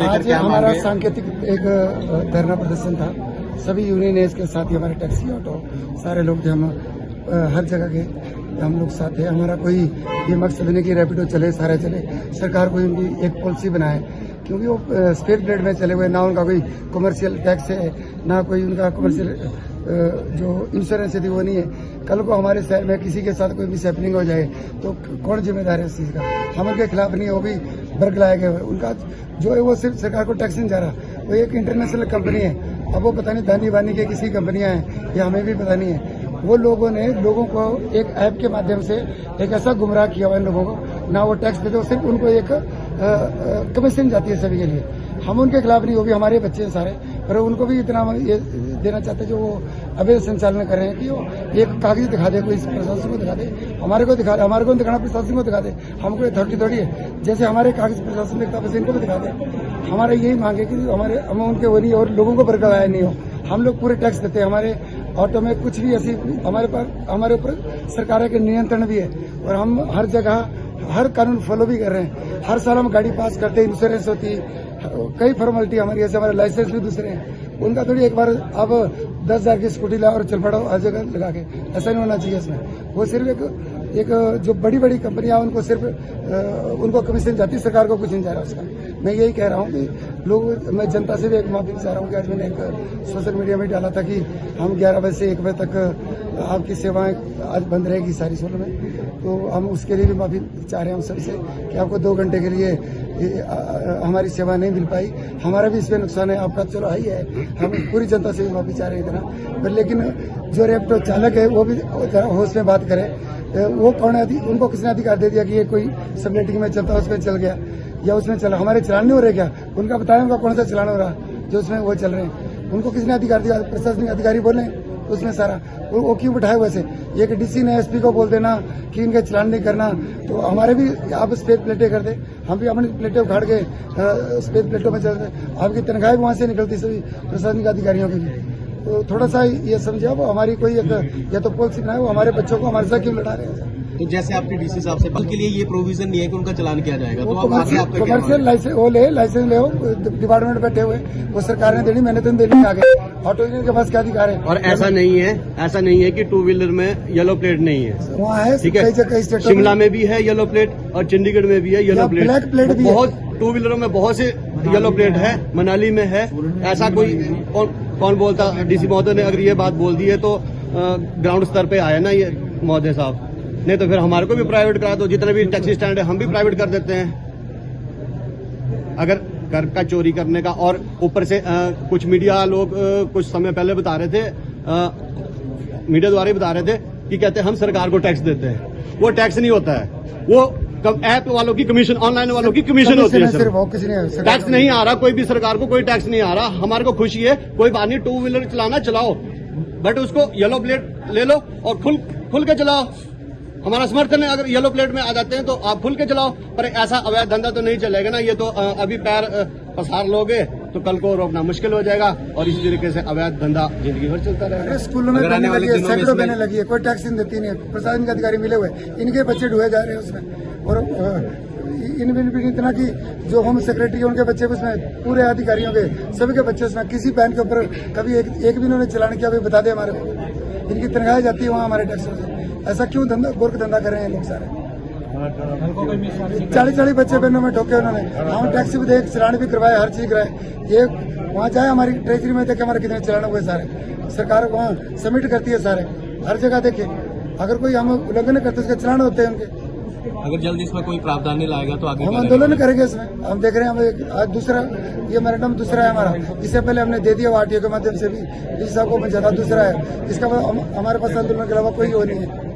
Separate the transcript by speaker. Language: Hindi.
Speaker 1: लेकर
Speaker 2: आज
Speaker 1: क्या
Speaker 2: हमारा
Speaker 1: मांगे?
Speaker 2: सांकेतिक एक धरना प्रदर्शन था। सभी यूनियन है, इसके साथ ही हमारे टैक्सी ऑटो सारे लोग थे। हम हर जगह के हम लोग साथ हैं। हमारा कोई ये मकसद नहीं कि रैपिडो चले, सारे चले। सरकार को इनकी एक पॉलिसी बनाए, क्योंकि वो स्पेस ब्लेड में चले हुए, ना उनका कोई कमर्शियल टैक्स है, ना कोई उनका कमर्शियल जो इंश्योरेंस थी वो नहीं है। कल को हमारे शहर में किसी के साथ कोई मिसहैपनिंग हो जाए तो कौन जिम्मेदार है उस चीज़ का? हम उनके खिलाफ नहीं, वो भी बरगलाए गए हुए। उनका जो है वो सिर्फ सरकार को टैक्स नहीं जा रहा। वो एक इंटरनेशनल कंपनी है। अब वो पता नहीं दानी बानी के किसी कंपनियां हैं, ये हमें भी पता नहीं है। वो लोगों ने लोगों को एक ऐप के माध्यम से एक ऐसा गुमराह किया हुआ इन लोगों को, ना वो टैक्स देते, सिर्फ उनको एक कमीशन जाती है सभी के लिए। हम उनके खिलाफ नहीं, वो भी हमारे बच्चे हैं सारे, पर उनको भी इतना ये देना चाहते जो वो अवैध संचालन कर रहे हैं कि वो एक कागज दिखा दे, कोई प्रशासन को दिखा दे, हमारे को दिखाना, प्रशासन को दिखा दे। हमको अथॉरिटी थोड़ी है, जैसे हमारे कागज प्रशासन दिखता है इनको भी दिखा दे। हमारा यही मांग है कि हम उनके वो नहीं और लोगों को बरकरार नहीं हो। हम लोग पूरे टैक्स देते हैं, हमारे ऑटो में कुछ भी ऐसी हमारे ऊपर सरकार के नियंत्रण भी है, और हम हर जगह हर कानून फॉलो भी कर रहे हैं। हर साल हम गाड़ी पास करते हैं, इंश्योरेंस होती है, कई फॉर्मेलिटी हमारी, ऐसे हमारे लाइसेंस भी दूसरे हैं। उनका थोड़ी एक बार अब 10,000 की स्कूटी ला और चल पड़ो हर जगह लगा के, ऐसा नहीं होना चाहिए इसमें। वो सिर्फ एक जो बड़ी बड़ी कंपनियां उनको सिर्फ उनको कमीशन जाती है, सरकार को कुछ नहीं जा रहा उसका। मैं यही कह रहा हूँ कि लोग, मैं जनता से भी एक माफी चाह रहा हूँ कि आज मैंने एक सोशल मीडिया में डाला था कि हम 11 बजे से 1 बजे तक आपकी सेवाएं आज बंद रहेगी सारी सोलन में। तो हम उसके लिए भी माफी चाह रहे हैं हम सबसे कि आपको 2 घंटे के लिए हमारी सेवा नहीं मिल पाई। हमारा भी इसमें नुकसान है, आपका चलो ही है। हम पूरी जनता से भी माफी चाह रहे हैं इतना, पर लेकिन जो रैपिडो चालक है वो भी जरा होश में बात करे। वो कौन है, उनको किसने अधिकार दे दिया कि ये कोई सब रेटिंग में चलता है उसमें चल गया या उसमें चला? हमारे चलान नहीं हो रहे क्या? उनका बताया उनका कौन सा चलान हो रहा जो उसमें वो चल रहे हैं? उनको किसने अधिकार दिया? प्रशासनिक अधिकारी बोले उसमें सारा वो क्यों बिठाए वैसे? एक डीसी ने एसपी को बोल देना कि इनके चलान नहीं करना, तो हमारे भी आप स्पेस प्लेटें कर दे, हम भी अपनी प्लेटें उखाड़ के स्पेस प्लेटों में चलते। आपकी तनख्वाह भी वहां से निकलती सभी प्रशासनिक अधिकारियों की भी। तो थोड़ा सा ये समझिए, वो हमारी कोई या तो पॉलिसी बनाए, वो हमारे बच्चों को हमारे साथ क्यों लड़ा रहे हैं?
Speaker 1: तो जैसे आपके डीसी साहब से के लिए ये प्रोविजन नहीं है कि उनका चलान किया जाएगा, तो आप आगे आपका क्या
Speaker 2: कमर्शियल लाइसेंस वो लाइसेंस ले डिपार्टमेंट बैठे हुए, वो सरकार ने देनी, मैंने तो देने आ गए। ऑटो यूनियन के पास क्या अधिकार है?
Speaker 3: और ऐसा नहीं है कि 2 व्हीलर में येलो प्लेट नहीं है।
Speaker 2: वहाँ है,
Speaker 3: ठीक है, शिमला में भी है येलो प्लेट और चंडीगढ़ में भी है येलो प्लेट।
Speaker 2: ब्लैक प्लेट भी
Speaker 3: बहुत 2 व्हीलरों में बहुत से येलो प्लेट है, मनाली में है। ऐसा कोई कौन बोलता? डीसी महोदय ने अगर ये बात बोल दी है तो ग्राउंड स्तर पे आया ना ये महोदय साहब, नहीं तो फिर हमारे को भी प्राइवेट करा दो। जितने भी टैक्सी स्टैंड है हम भी प्राइवेट कर देते हैं। अगर कर का चोरी करने का, और ऊपर से कुछ मीडिया लोग कुछ समय पहले बता रहे थे, मीडिया द्वारा बता रहे थे कि कहते हैं हम सरकार को टैक्स देते हैं। वो टैक्स नहीं होता है, वो ऐप वालों की कमीशन, ऑनलाइन वालों की कमीशन होती है। सर टैक्स नहीं आ रहा, कोई भी सरकार को कोई टैक्स नहीं आ रहा। हमारे को खुशी है, कोई बात नहीं, 2 व्हीलर चलाना चलाओ, बट उसको येलो प्लेट ले लो और खुल के चलाओ। हमारा समर्थन है, अगर येलो प्लेट में आ जाते हैं तो आप खुल के चलाओ, पर ऐसा अवैध धंधा तो नहीं चलेगा ना। ये तो अभी पैर पसार लोगे तो कल को रोकना मुश्किल हो जाएगा, और इसी तरीके से अवैध धंधा जिंदगी भर चलता रहेगा।
Speaker 2: स्कूलों में बनने लगी है, सैकड़ों बनने लगी है, कोई टैक्स नहीं देती नहीं है। प्रशासनिक अधिकारी मिले हुए, इनके बच्चे ढूंढे जा रहे हैं उसमें। और इन इतना कि जो होम सेक्रेटरी है उनके बच्चे उसमें, पूरे अधिकारियों के सभी के बच्चे उसमें, किसी पैन के ऊपर कभी एक भी इन्होंने चलान किया अभी बता दे हमारे को। इनकी तनख्वाह जाती है वहाँ हमारे टैक्सों से। ऐसा क्यों गोरख धंधा कर रहे हैं लोग सारे? 40 बच्चे बहनों में ठोके उन्होंने। हम टैक्सी भी देख, चलान भी करवाए, हर चीज कराए। ये वहाँ जाए हमारी ट्रेजरी में देखे हमारे कितने चलान हुए सारे। सरकार वहाँ सबमिट करती है सारे, हर जगह देखे। अगर कोई हम उल्लंघन करते उसके चलान होते हैं उनके।
Speaker 1: अगर जल्दी इसमें कोई प्रावधान नहीं लाएगा तो आगे
Speaker 2: हम आंदोलन करेंगे इसमें। हम देख रहे हैं आज दूसरा ये मैरिटम दूसरा है हमारा। इससे पहले हमने दे दिया आरटीओ के माध्यम से भी, इस साहब को ज्यादा दूसरा है। इसका हमारे पास आंदोलन के अलावा कोई वो नहीं है।